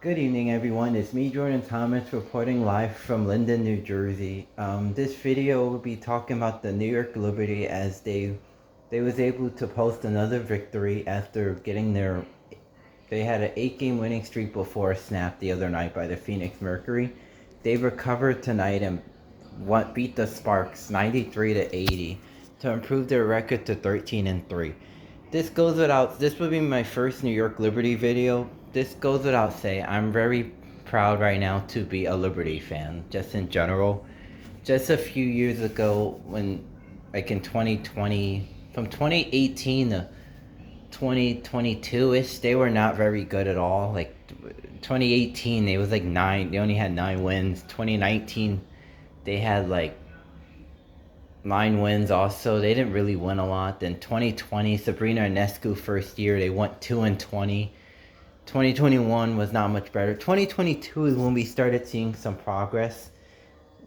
Good evening, everyone. It's me, Jordan Thomas, reporting live from Linden, New Jersey. This video will be talking about the New York Liberty as they was able to post another victory after getting they had an 8-game winning streak before a snap the other night by the Phoenix Mercury. They recovered tonight and beat the Sparks 93 to 80 to improve their record to 13-3. This will be my first New York Liberty video. This goes without saying, I'm very proud right now to be a Liberty fan, just in general. Just a few years ago, like in 2020, from 2018 to 2022-ish, they were not very good at all. Like 2018, they only had 9 wins. 2019, they had like 9 wins also. They didn't really win a lot. Then 2020, Sabrina Ionescu first year, they went 2-20. 2021 was not much better. 2022 is when we started seeing some progress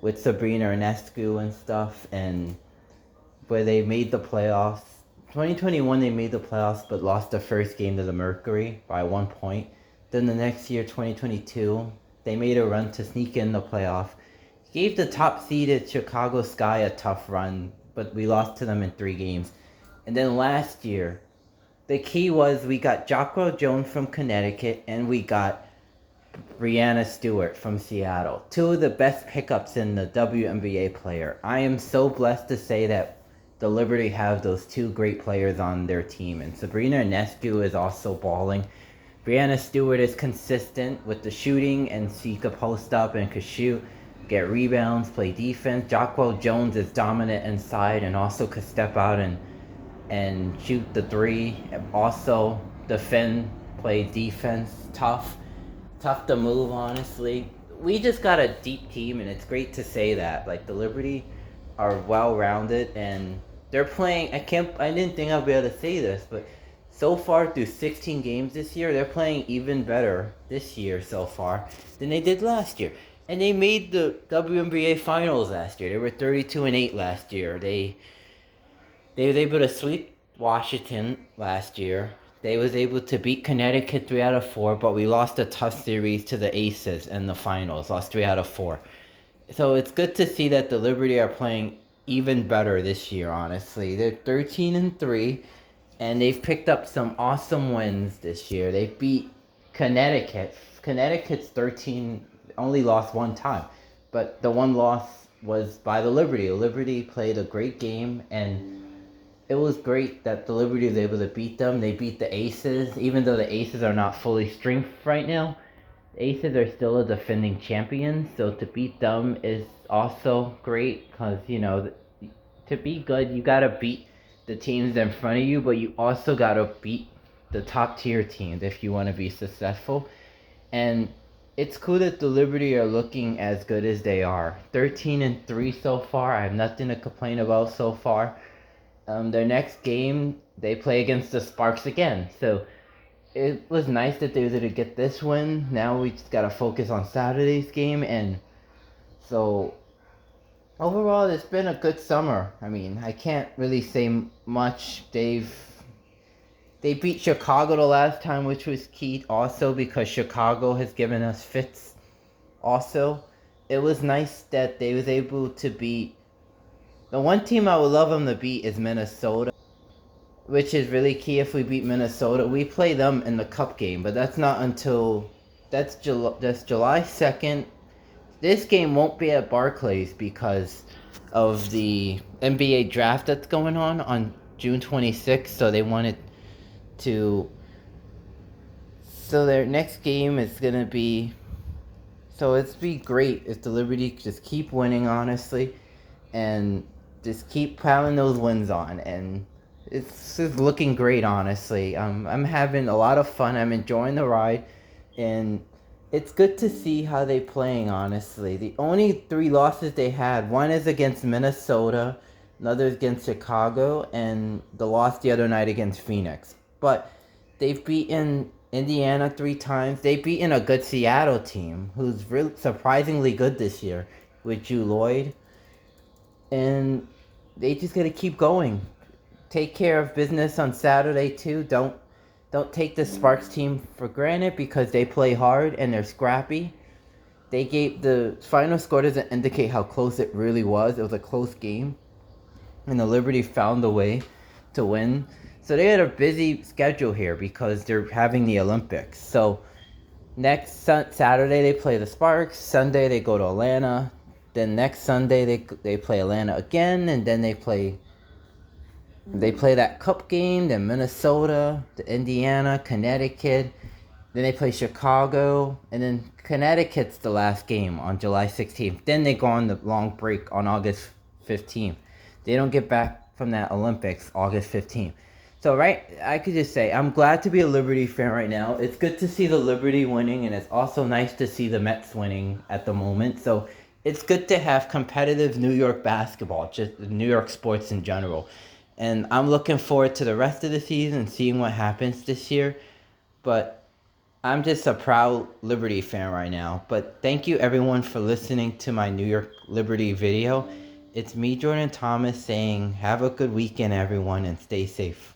with Sabrina Ionescu and stuff, and where they made the playoffs. 2021 they made the playoffs but lost the first game to the Mercury by 1 point. Then the next year, 2022, they made a run to sneak in the playoff. Gave the top seeded Chicago Sky a tough run, but we lost to them in 3 games. And then last year, the key was we got Jacquel Jones from Connecticut and we got Breanna Stewart from Seattle. 2 of the best pickups in the WNBA player. I am so blessed to say that the Liberty have those 2 great players on their team. And Sabrina Ionescu is also balling. Breanna Stewart is consistent with the shooting, and she could post up and could shoot, get rebounds, play defense. Jacquel Jones is dominant inside and also could step out and shoot the 3. Also defend, play defense, tough to move, honestly. We just got a deep team, and it's great to say that. Like, the Liberty are well-rounded, and they're playing, I didn't think I'd be able to say this, but so far through 16 games this year, they're playing even better this year so far than they did last year. And they made the WNBA finals last year. They were 32-8 last year. They was able to sweep Washington last year. They was able to beat Connecticut 3 out of 4, but we lost a tough series to the Aces in the finals. Lost 3 out of 4. So it's good to see that the Liberty are playing even better this year, honestly. They're 13-3, and they've picked up some awesome wins this year. They beat Connecticut. Connecticut's 13, only lost 1 time, but the 1 loss was by the Liberty. The Liberty played a great game, and it was great that the Liberty was able to beat them. They beat the Aces, even though the Aces are not fully strength right now. The Aces are still a defending champion, so to beat them is also great because, to be good, you gotta beat the teams in front of you, but you also gotta beat the top tier teams if you want to be successful. And it's cool that the Liberty are looking as good as they are. 13-3 so far. I have nothing to complain about so far. Their next game, they play against the Sparks again. So it was nice that they were able to get this win. Now we just gotta focus on Saturday's game, and so overall, it's been a good summer. I mean, I can't really say much. They beat Chicago the last time, which was key also because Chicago has given us fits. Also, it was nice that they was able to beat. The one team I would love them to beat is Minnesota, which is really key. If we beat Minnesota, we play them in the cup game, but that's not until that's July 2nd. This game won't be at Barclays because of the NBA draft that's going on June 26th, so they wanted to. So their next game is gonna be. So it'd be great if the Liberty just keep winning, honestly, and just keep piling those wins on, and it's just looking great, honestly. I'm having a lot of fun. I'm enjoying the ride, and it's good to see how they playing, honestly. The only 3 losses they had, one is against Minnesota, another is against Chicago, and the loss the other night against Phoenix. But they've beaten Indiana 3 times. They've beaten a good Seattle team, who's really surprisingly good this year, with Drew Lloyd. And they just gotta keep going. Take care of business on Saturday too. don't take the Sparks team for granted because they play hard and they're scrappy. They gave the final score doesn't indicate how close it really was. It was a close game, and the Liberty found a way to win. So they had a busy schedule here because they're having the Olympics. So next Saturday they play the Sparks. Sunday they go to Atlanta. Then next Sunday they play Atlanta again, and then they play that cup game. Then Minnesota, the Indiana, Connecticut. Then they play Chicago, and then Connecticut's the last game on July 16th. Then they go on the long break on August 15th. They don't get back from that Olympics August 15th. So, right, I could just say, I'm glad to be a Liberty fan right now. It's good to see the Liberty winning, and it's also nice to see the Mets winning at the moment. So, it's good to have competitive New York basketball, just New York sports in general. And I'm looking forward to the rest of the season, seeing what happens this year. But I'm just a proud Liberty fan right now. But thank you everyone for listening to my New York Liberty video. It's me, Jordan Thomas, saying have a good weekend, everyone, and stay safe.